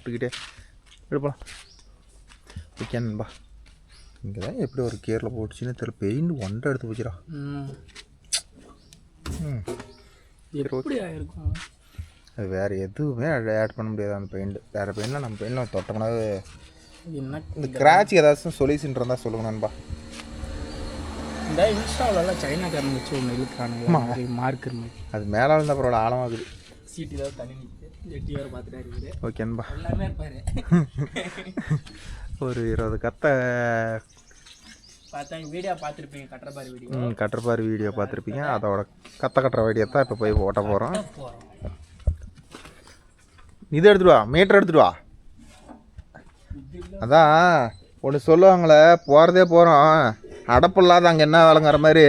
சாப்பிட்டுக்கிட்டே எடுப்பலாம். ஓகே நண்பா, இங்கே தான் எப்படி ஒரு கேரில் போட்டுச்சுன்னு தெரியல. பெயிண்ட் ஒன்றை எடுத்து போச்சுடா. எப்படி ஆயிருக்கும்? அது வேறு எதுவுமே ஆட் பண்ண முடியாது அந்த பெயிண்ட். வேறு பெயிண்ட்லாம் நம்ம பெயிண்டில் தொட்டோம்னாவே என்ன இந்த கிராட்ச் ஏதாச்சும் சொல்யூஷன் இருந்தால் சொல்லுங்க நண்பா. இந்த இன்ஸ்டாவிலலாம் சைனாக்காரன் வச்சு ஒன்று இழுக்கிறானுங்க மார்க்கர் மாதிரி. அது மேலே இருந்தால் அப்புறம் ஆழமாகுது. சீட்டு ஏதாவது தண்ணி நிற்குது, எட்டி வேறு பார்த்துட்டா இருக்குது. ஓகே நண்பா, எல்லாமே இருப்பாரு. ஒரு 20 கத்தை பார்த்தா வீடியோ பார்த்துருப்பீங்க, கட்டுறப்பாரு வீடியோ. கட்டுறப்பாரு வீடியோ பார்த்துருப்பீங்க. அதோட கத்தை கட்டுற வீடியோ தான் இப்போ போய் ஓட்ட போகிறோம். இது எடுத்துட்டு வா, மீட்டர் எடுத்துட்டு வா. அதான் ஒன்று சொல்லுவாங்களே, போகிறதே போகிறோம் அடப்பு இல்லாத அங்கே என்ன வேலைங்கிற மாதிரி.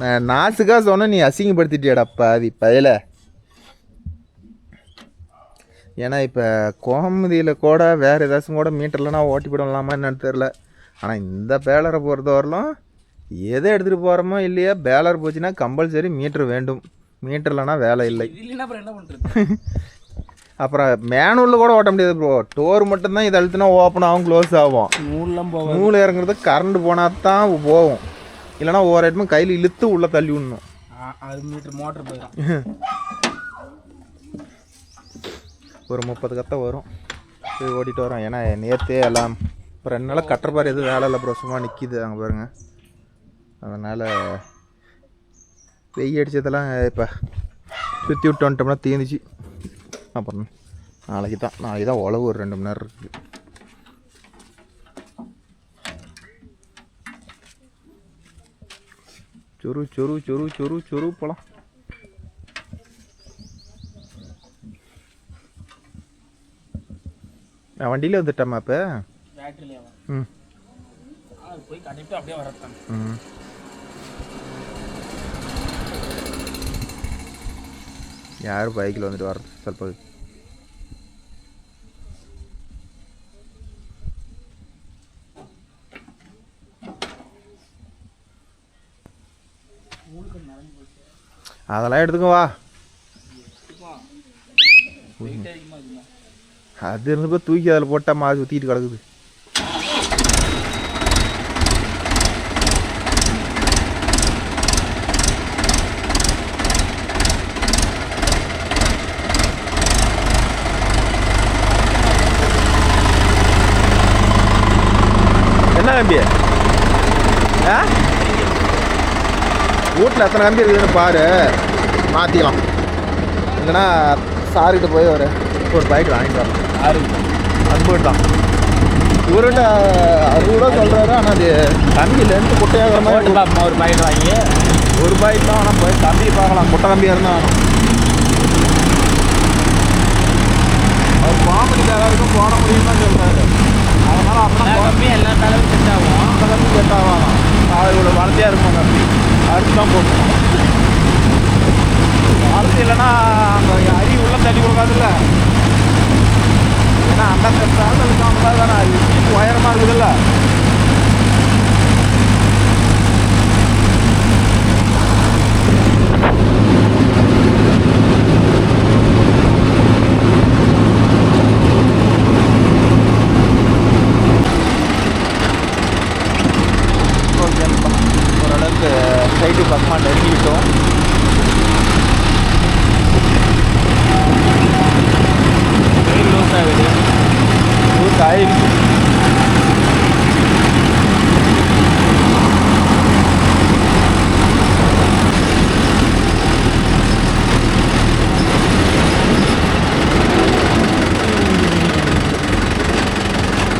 நான் நாசுக்காக சொன்னேன், நீ அசிங்கப்படுத்திட்டியடப்பா அது பயில. ஏன்னா இப்போ கோமதியில் கூட வேறு ஏதாச்சும் கூட மீட்டர்லனா ஓட்டி போடலாமா என்னன்னு தெரில. ஆனால் இந்த பேலரை பொறுத்த வரலாம் எதை எடுத்துகிட்டு போகிறோமோ இல்லையா, பேலர் போச்சுன்னா கம்பல்சரி மீட்ரு வேண்டும். மீட்டர் இல்லைனா வேலை இல்லை. என்ன பண்ணுறது? அப்புறம் மேனுவலில் கூட ஓட்ட முடியாது ப்ரோ. டோர் மட்டும்தான் இது அழுத்தினா ஓப்பன் ஆகும், க்ளோஸ் ஆகும். நூல் இறங்குறது கரண்ட் போனால் தான் போகும். இல்லைனா ஒவ்வொரு இடமும் கையில் இழுத்து உள்ளே தள்ளி விடணும். அது மீட்டர் மோட்டர் போயிடும். ஒரு 30 கத்தை வரும், போய் ஓட்டிகிட்டு வரோம். ஏன்னா நேற்றே எல்லாம் இப்போ 2 நாளாக கட்டுற பாரு எதுவும் வேலை இல்லை ப்ரோ, சும்மா நிற்கிது அங்கே பாருங்க. அதனால் வெய்ய அடித்ததெல்லாம் இப்போ சுற்றி விட்டு வந்துட்டோம்னா தீர்ந்துச்சு. அப்புறம் நாளைக்கு தான் உழவு ஒரு 2 மணி நேரம் இருக்குது. சொரு சொரு சொரு சொரு சொரு போகலாம். நான் வண்டியில் வந்துட்டேம்மா இப்போ. போய் கட்டிட்டு அப்படியே வரட்டான். யார் பைக்கில் வந்துட்டு வர்றது ಸ್ವಲ್ಪ அதெல்லாம் எடுத்துக்கோ வா. அது இருந்து போய் தூக்கி அதில் போட்டால் மாறி ஊற்றிட்டு கிடக்குது. என்ன கம்பி? வீட்டில் எத்தனை கம்பி இருக்குதுன்னு பாரு, மாற்றிக்கலாம். இல்லைன்னா சார்கிட்ட போய் ஒரு பைக் வாங்கிட்டு வரலாம். அன்புட்டு தான் இவர்கிட்ட 60 ரூபா சொல்கிறாரு. ஆனால் அது கம்பி லென்த்து குட்டையாகிற மாதிரி ஒரு பைக் வாங்கி ஒரு பைக் தான். ஆனால் போய் கம்பி பார்க்கலாம், குட்டை கம்பியாக இருந்தால் அவர் காமெடிக்கு எல்லாருக்கும் போட முடியும்னு தான் சொல்கிறாரு. அதனால் அப்படின்னா கம்பி எல்லா தலைவும் செட் ஆகும். அந்த கம்பி செட் ஆகலாம். அது இவ்வளோ வளர்த்தியாக இருக்கும் கம்பி, அடுத்து தான் போகணும். வளர்த்தி இல்லைன்னா அந்த அரி உள்ள தள்ளி கொடுக்காதுல்ல. ஏன்னா அந்த ஸ்டாண்டர்டுக்கு அந்த மாதிரி தானே அது உயரமாக இருக்குதுல்ல. ஓரளவுக்கு சைடு பக்கமாக நெருங்கிட்டோம். லூஸ் ஆகிடுச்சு.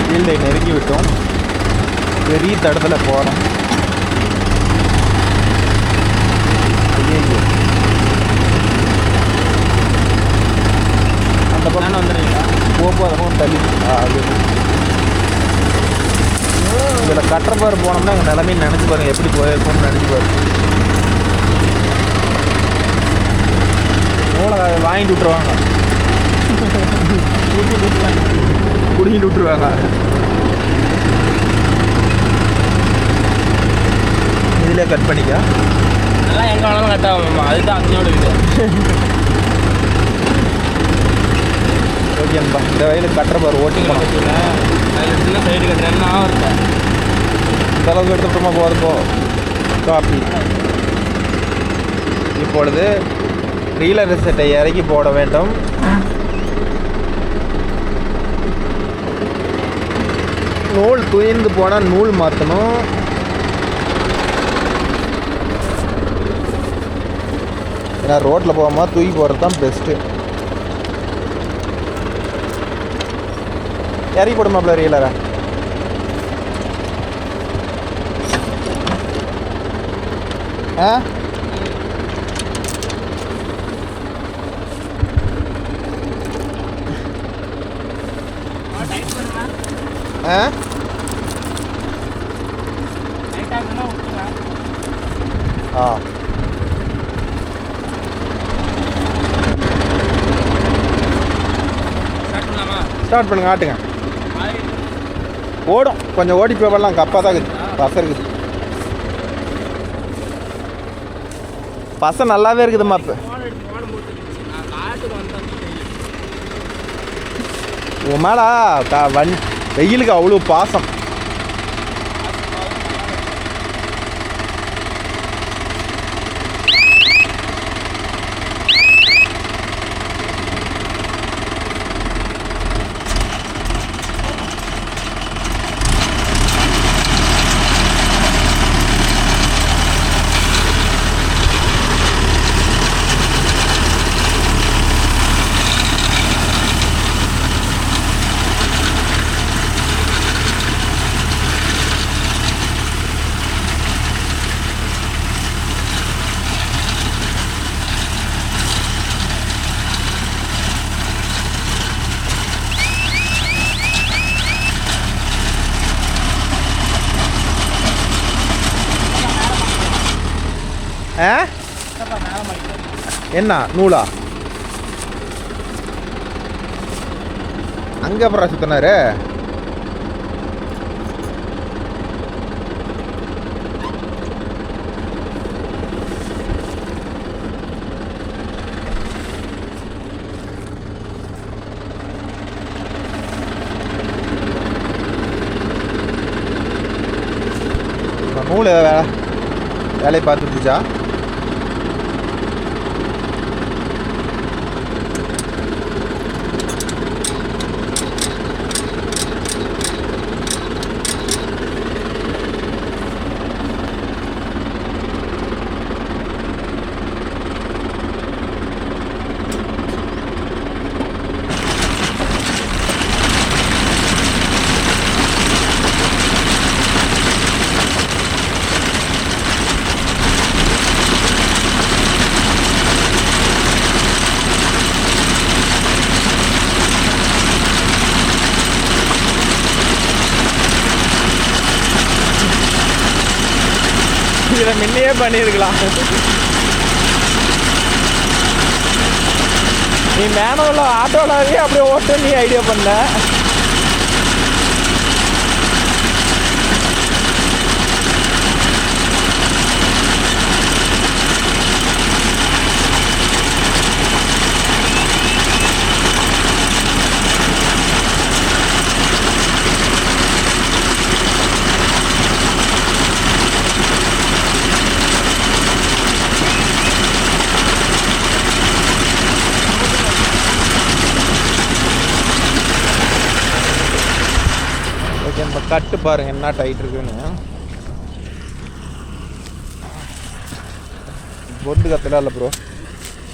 ஃபீல்டை நெருங்கி விட்டோம். பெரிய தடத்தில் போகிறோம். அந்த பக்கம் வந்துடுறீங்களா? போகும்போது தள்ளி இதில் கட்டுறப்பாரு போனோம்னா எங்கள் நிலமையும் நினச்சி பாருங்கள், எப்படி போயிருக்கோம்னு நினச்சி பாருங்க. மூளை வாங்கிட்டு விட்ருவாங்க, குடிக்கிட்டு விட்ருவாங்க. இதிலே கட் பண்ணிக்க அதெல்லாம் எங்கே வேணாலும் கட் ஆகும். அதுதான் அங்கேயோட இது. நண்பா. இந்த வயலுக்கு கட்டுற பாரு ஓட்டி போனோம். சைடு கட்டுறேன்னா வருது. இந்த அளவுக்கு எடுத்துட்டோமா போகுது போ. காப்பி இப்பொழுது ரீலர் செட்டை இறக்கி போட வேண்டும். நூல் துயிந்து போனால் நூல் மாற்றணும். ஏன்னா ரோட்டில் போகாமல் தூக்கி போகிறது தான் பெஸ்ட்டு. இறக்கி போடுமாப்ல ரீலரை. ஆ ஆ ஆ ஸ்டார்ட் பண்ணுங்க. ஆட்டுங்க ஓடும். கொஞ்சம் ஓடி போய் கப்பாக தான் இருக்குது. பசம் இருக்குது. பசம் நல்லாவே இருக்குதும்மா. இப்போ உன் மேலே வெயிலுக்கு அவ்வளோ பாசம். என்ன நூலா அங்கே அப்புறம் சுத்தினாரு. நூல் வேலையை பார்த்துட்டுச்சா? இதை முன்னையே பண்ணியிருக்கலாம். நீ மேனுவல ஆட்டோலாவே அப்படியே ஓட்டு நீ ஐடியா பண்ண. நம்ம கட்டு பாருங்க என்ன டைட் இருக்குன்னு. பொண்டு கத்தல இல்லை ப்ரோ.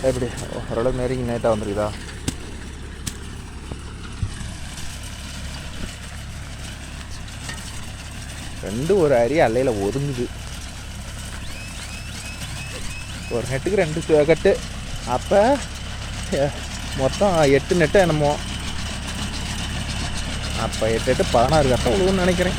எப்படி ஓரளவுக்கு நெருங்கி நைட்டாக வந்துருக்குதா? ரெண்டு ஒரு அரிய அல்லையில் ஒதுங்குது. ஒரு நெட்டுக்கு 2 கட்டு. அப்போ மொத்தம் 8 நெட்டு என்னமோ. அப்போ 8 16 கட்டம் விழுவுன்னு நினைக்கிறேன்.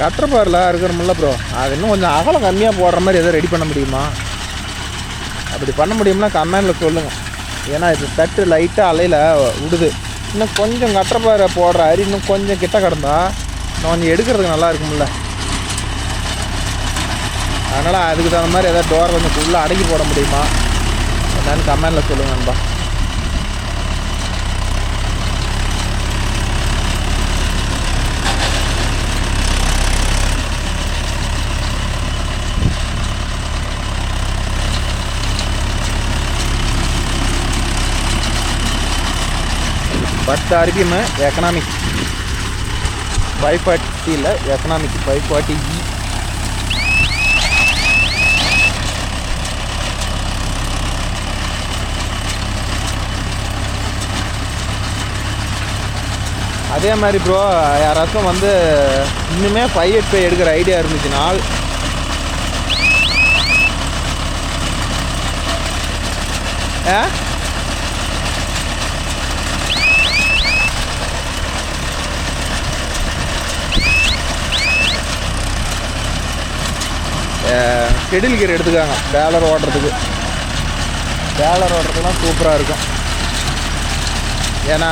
கட்டரப்பாரில் இருக்கிறோம்ல ப்ரோ, அது இன்னும் கொஞ்சம் அகலம் கம்மியாக போடுற மாதிரி எதாவது ரெடி பண்ண முடியுமா? அப்படி பண்ண முடியும்னா கமெண்டில் சொல்லுங்கள். ஏன்னா இது தட்டு லைட்டாக அலையில் விடுது. இன்னும் கொஞ்சம் கட்டரப்பாறை போடுற அரி இன்னும் கொஞ்சம் கிட்ட கிடந்தா இன்னும் கொஞ்சம் எடுக்கிறதுக்கு நல்லா இருக்கும்ல. அதனால் அதுக்கு தகுந்த மாதிரி எதாவது டோர் கொஞ்சம் ஃபுல்லாக அடக்கி போட முடியுமா என்னன்னு கமெண்டில் சொல்லுங்கள் நண்பா. பத்து RPM எக்கனாமிக் 540 எக்கனாமிக் 540E. அதே மாதிரி ப்ரோ, யாராச்சும் வந்து இன்னுமே 585 எடுக்கிற ஐடியா இருந்துச்சுனால் ஷெடில் கியர் எடுத்துக்காங்க. பேலர் ஓட்டுறதுக்குலாம் சூப்பராக இருக்கும். ஏன்னா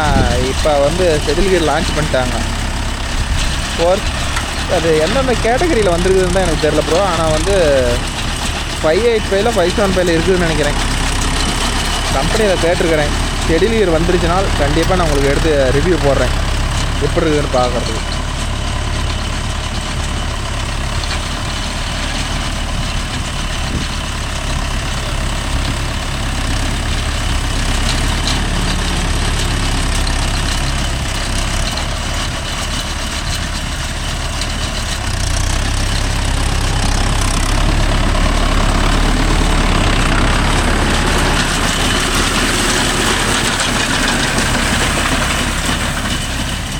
இப்போ வந்து ஷெடில் கியர் லான்ச் பண்ணிட்டாங்க. அது எந்தெந்த கேட்டகரியில் வந்துருக்குதுன்னு தான் எனக்கு தெரியல ப்ரோ. ஆனால் வந்து 585 575 இருக்குதுன்னு நினைக்கிறேன். கம்பெனியில் கேட்டிருக்கிறேன். ஷெடில் கியர் வந்துருச்சுனால் கண்டிப்பாக நான் உங்களுக்கு எடுத்து ரிவ்யூ போடுறேன், எப்படி இருக்குதுன்னு பார்க்குறதுக்கு.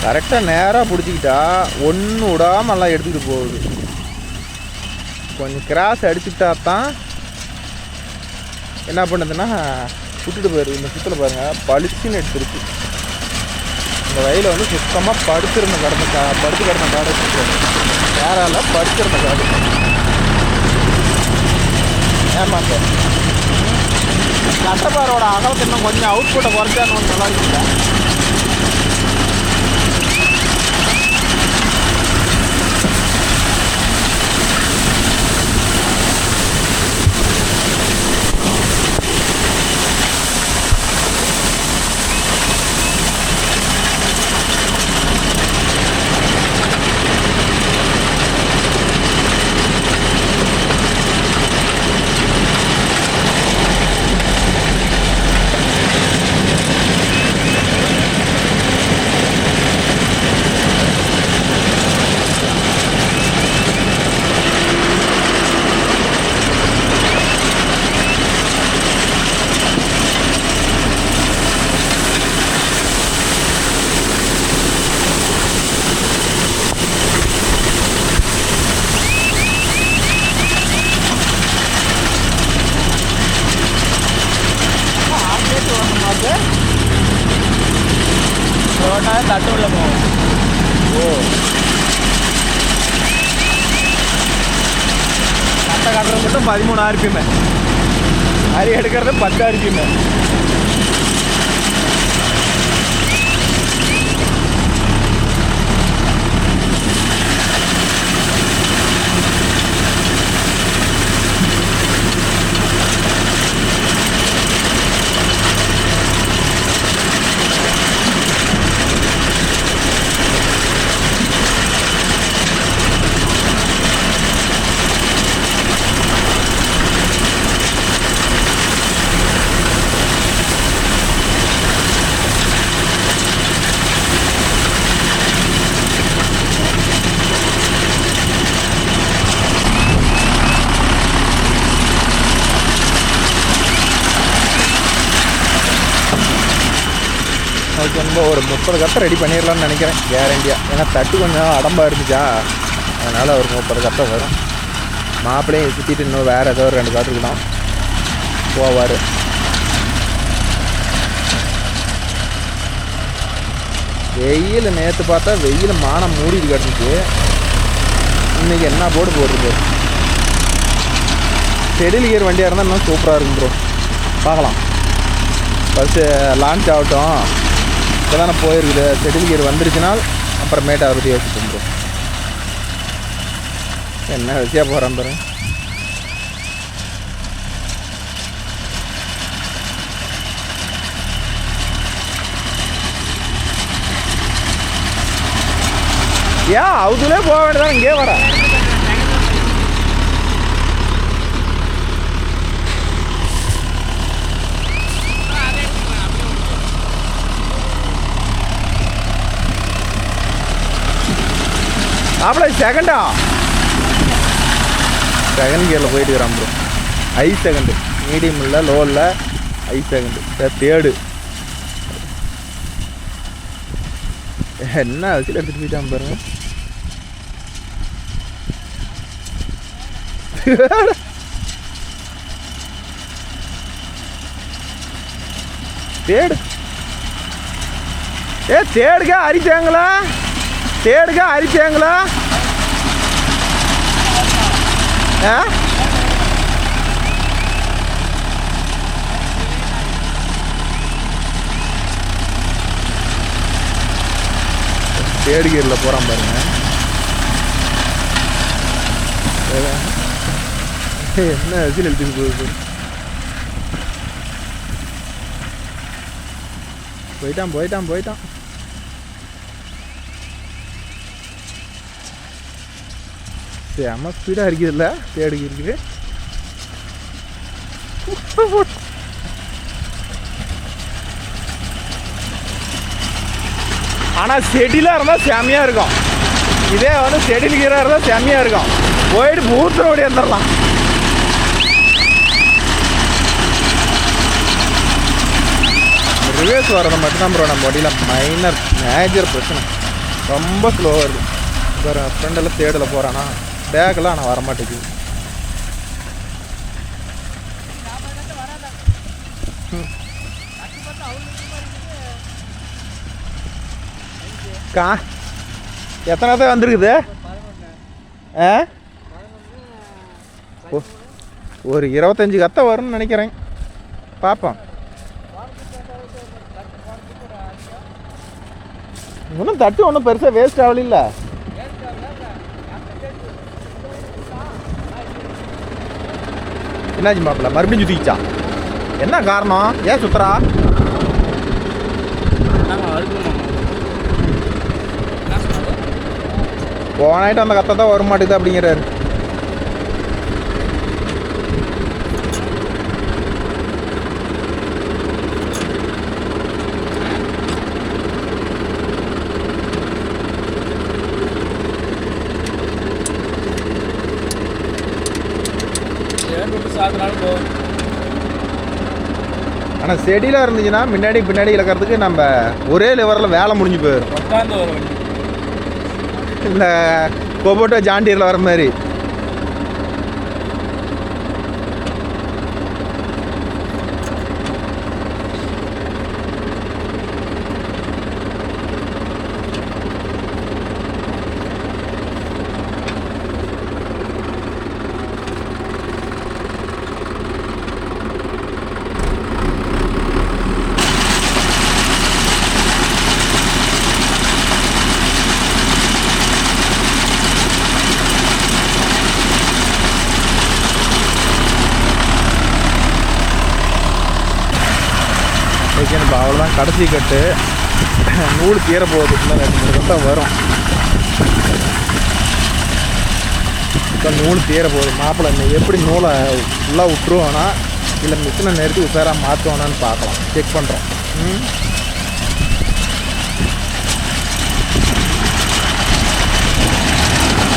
கரெக்டாக நேராக பிடிச்சிக்கிட்டா ஒன்று விடாமல் எல்லாம் எடுத்துக்கிட்டு போகுது. கொஞ்சம் கிராஸ் அடிச்சுக்கிட்டா தான் என்ன பண்ணுதுன்னா விட்டுட்டு போயிடுது. இந்த சுற்றில் பாருங்கள், பளிச்சுன்னு எடுத்துருக்கு. இந்த வயலில் வந்து சுத்தமாக படுத்து கிடந்த காடு நேரால படுத்திருந்த காடு. ஏமாங்க கட்டப்பாரோட அகலத்தை இன்னும் கொஞ்சம் அவுட்புட்டை குறைச்சான்னு ஒன்று நல்லா இருக்குல்ல. தட்டு உள்ள போகும். கட்டை கட்டுறது மட்டும் 13 RPM, அரி எடுக்கிறது 10 RPM. அதுக்கு வந்து ஒரு 30 கட்டை ரெடி பண்ணிடலாம்னு நினைக்கிறேன் கேரண்டியாக. ஏன்னா தட்டு கொஞ்சம் அடம்பாக இருந்துச்சா, அதனால் ஒரு 30 கட்டை வரும். மாப்பிள்ளையும் சுற்றிட்டு இன்னும் வேறு ஏதோ ஒரு 2 காட்டுருக்கணும் போவார். வெயில் நேற்று பார்த்தா வெயில் மானம் மூடிட்டு கிடந்துச்சு. இன்றைக்கி என்ன போர்டு போடுறது. செடில் கியர் வண்டியாக இருந்தால் இன்னும் சூப்பராக இருக்கும் ப்ரோ. பார்க்கலாம், ஃபஸ்ட்டு லான்ச் ஆகட்டும். இப்போ தானே போயிருக்குது. செடில் கியர் வந்துருச்சுனால் அப்புறமேட்டு அதை பற்றி யோசிப்போம் ப்ரோ. என்ன வச்சியாக போகிறான் பாரு. ஏன் அவுதுலே போக வேண்டியதான், இங்கே வர. அப்படி செகண்டா செகண்ட் கியரில் போயிட்டு இருக்கிறான் ப்ரோ. செகண்டு மீடியம் இல்லை, லோ இல்லை, செகண்டு. தேர்டு என்ன வச்சு எடுத்துகிட்டு போயிட்டான் பாருங்க. தேடு தேடுக அரிச்சாங்களா, தேடுக அரிச்சாங்களா. தேர்ட் கியரில் போகிறான் பாருங்க. என்ன வச்சு எழுத்துக்கு போகுது. போயிட்டான் போயிட்டான் போயிட்டான். செம்ம ஸ்பீடாக இருக்குதுல்ல தேர்ட் கியருக்கு. ஆனால் செடிலாக இருந்தால் செம்மையாக இருக்கும். இதே வந்து செடில் கீராக இருந்தால் செம்மையாக இருக்கும். போயிட்டு பூத்திர ஓடி வந்துடலாம். ரிவேர்ஸ் வர்றது மட்டும்தான் ப்ரோ நம்ம வண்டியில் மேஜர் பிரச்சனை. ரொம்ப ஸ்லோவாக இருக்குது. வேறு ஃப்ரெண்டெல்லாம் தேடில் போகிறானா, பேக்கெல்லாம் ஆனால் வரமாட்டேங்குது. எத்தனை தான் வந்துருக்குது? ஒரு 25 கத்தை வரும்னு நினைக்கிறேன். பார்ப்போம். இன்னும் தட்டு ஒன்றும் பெருசாக வேஸ்ட் ஆகல. என்னாச்சு மாப்பிள்ள, மறுபடியும் சுத்திச்சா? என்ன காரணம்? ஏன் சுத்துறா? போனாயிட்டு அந்த கத்தை தான் வர மாட்டேங்குது அப்படிங்கிறாரு. ஆனால் செடியில் இருந்துச்சுன்னா முன்னாடி பின்னாடி இழக்கிறதுக்கு நம்ம ஒரே லெவரில் வேலை முடிஞ்சு போயிடும். இந்த கோபோட்டோ ஜாண்டியரில் வர மாதிரி. இப்போ அவ்வளோதான், கடைசி கட்டு. நூல் தீர போகுது. இன்னும் 2-3 கட்டம் வரும். இப்போ நூல் தீர போகுது. மாப்பிள்ளை இன்னும் எப்படி நூலை ஃபுல்லாக விட்டுருவோன்னா இல்லை மிஷினை நிறுத்தி உசாராக மாற்றுவோனான்னு பார்க்கலாம். செக் பண்ணுறோம்.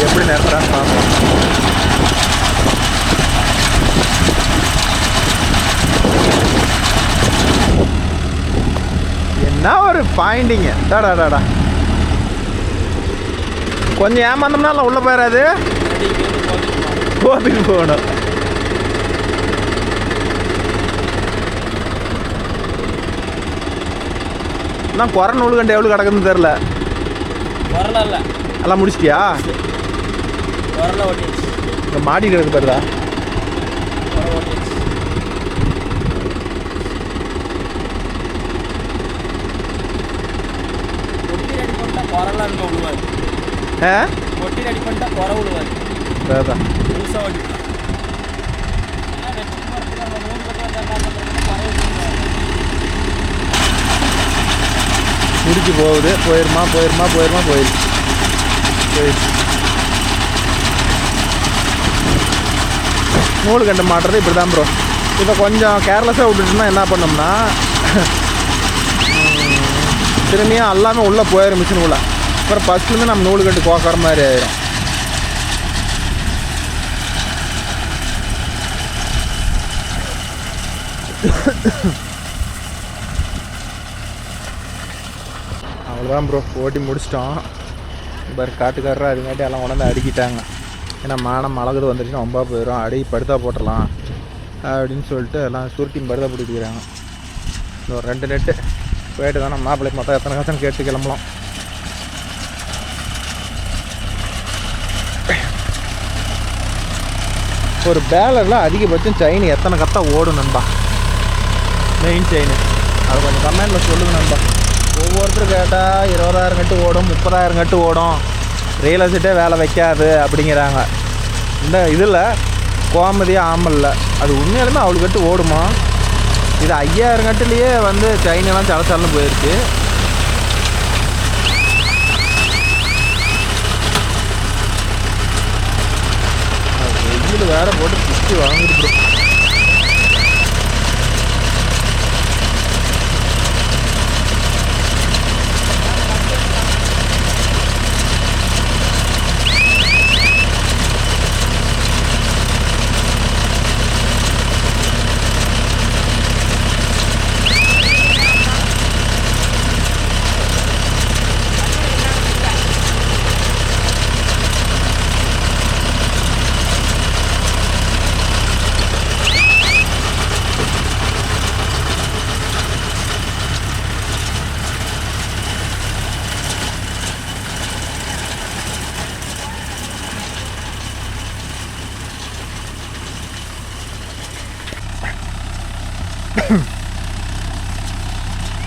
எப்படி நிறுத்துறான்னு பார்க்கலாம். என்ன ஒரு பாயிண்டிங்க. டாடா கொஞ்சம் ஏமாந்தோம்னால உள்ளே போயிடாது. போத்துக்கு போகணும். நான் குறை நூல் கண்டு எவ்வளோ கிடக்குதுன்னு தெரில. எல்லாம் முடிச்சிட்டியா? குரலை ஓட்டிடுச்சு. இந்த மாடியில் இருக்கு பாருடா. குறை ஓட்டிடுச்சு. ஒட்டி ரெடி பண்ணிட்டா குரலாம் அங்கே விழுவாது. ஒட்டி ரெடி பண்ணிட்டா குறை விழுவாது. அதான் புதுசாக ஓட்டிட்டான். முடிச்சு போகுது. போயிடுச்சு. நூல் கண்டு மாட்டுறது இப்படி தான் ப்ரோ. இப்போ கொஞ்சம் கேர்லெஸ்ஸாக விட்டுட்டோம்னா என்ன பண்ணோம்னா திரும்பியும் எல்லாமே உள்ளே போயிடும் மிஷின் உள்ள. அப்புறம் ஃபஸ்ட்லேருந்து நம்ம நூல் கட்டு கோக்கிற மாதிரி ஆயிடும். அவ்வளோதான் ப்ரோ, ஓட்டி முடிச்சிட்டோம். இப்போ காட்டுக்காரர் அதுங்காட்டி எல்லாம் கொண்டாந்து அடுக்கிட்டாங்க. ஏன்னா மானம் அழகுது வந்துடுச்சுன்னா ரொம்ப போயிடும், அடி படுத்தா போட்டுடலாம் அப்படின்னு சொல்லிட்டு எல்லாம் சுருட்டின் படுத்தா போட்டுக்கிறாங்க. இந்த ஒரு 2 நெட்டு போயிட்டு தானே மாப்பிள்ளைக்கு மொத்தம் எத்தனை காசன்னு கேட்டு கிளம்பலாம். ஒரு பேலரில் அதிகபட்சம் செயின் எத்தனை கத்தா ஓடும் நண்பா? மெயின் செயின் அது கொஞ்சம் கமெண்டில் சொல்லுங்கள் நண்பா. ஒவ்வொருத்தரும் கேட்டால் 20,000 கட்டு ஓடும், 30,000 கட்டு ஓடும், ரியல் எஸ்டேட்டே வேலை வைக்காது அப்படிங்கிறாங்க. இந்த இதில் கோமதி ஆமல்ல அது உண்மையாலுமே அவ்வளோ கட்டு ஓடுமா? இது 5,000 கட்டுலேயே வந்து செயினெல்லாம் சலச்சலன்னு போயிடுச்சு. வெயில் வேற போட்டு பிடிச்சி வாங்கிட்டு ப்ரோ.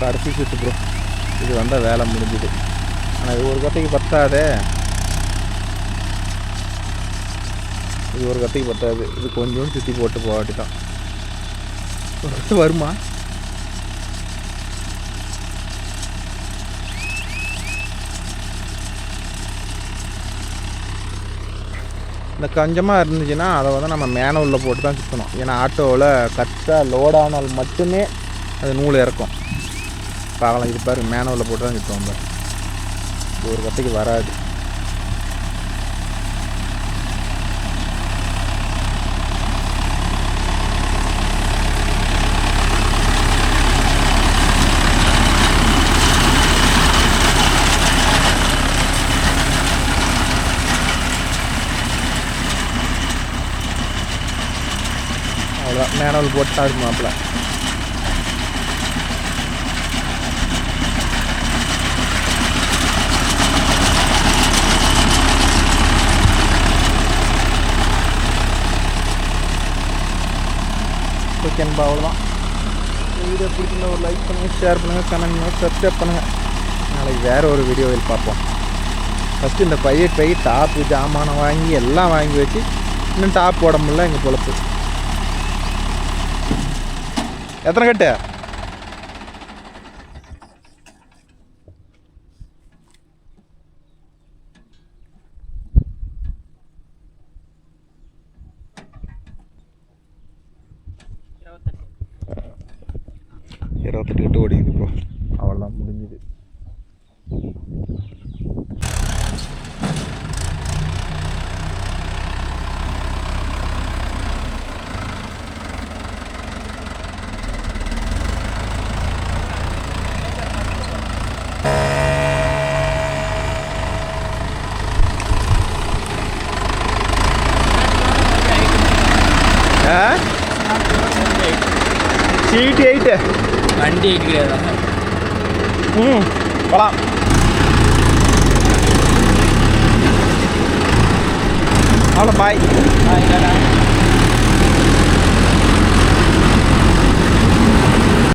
கடைசி சுற்று ப்ரோ, இது வந்தால் வேலை முடிஞ்சுது. ஆனால் இது ஒரு கத்தைக்கு பத்தாதே, இது கொஞ்சம் சுற்றி போட்டு போகாட்டி தான் ஒரு கத்து வருமா? இந்த கொஞ்சமாக இருந்துச்சுன்னா அதை வந்து நம்ம மேனுவலில் போட்டு தான் சுற்றணும். ஏன்னா ஆட்டோவில் கரெக்டாக லோடானால் மட்டுமே அது நூல் இறக்கும். பார்க்கலாம், இது பாரு மேனுவலில் போட்டு தான் சுற்றுவோம். இது ஒரு கத்தைக்கு வராது. அவ்வளோதான், மேனுவல் போட்டு தான் இருக்கும் மாப்பிள்ள. ஓகேன்பா, அவ்வளோதான். வீடியோ பிடிச்சிருந்தா ஒரு லைக் பண்ணுங்கள், ஷேர் பண்ணுங்கள், கமெண்ட் பண்ணுங்கள், சப்ஸ்கிரைப் பண்ணுங்கள். நாளைக்கு வேறு ஒரு வீடியோவில் பார்ப்போம். ஃபஸ்ட்டு இந்த பை டாப்பு ஜாமானம் வாங்கி எல்லாம் வாங்கி வச்சு இன்னும் டாப் போட முடியல எங்கள் பொழப்பு. எத்தனை கட்டு? இருபத்தெட்டு கட்டு ஓடிக்குது இப்போ. அவ்வளோதான், முடிஞ்சுது. சீட்டு 8 வண்டி 8 கிடையாது. போகலாம். அவ்வளோ பாய். இல்லைடா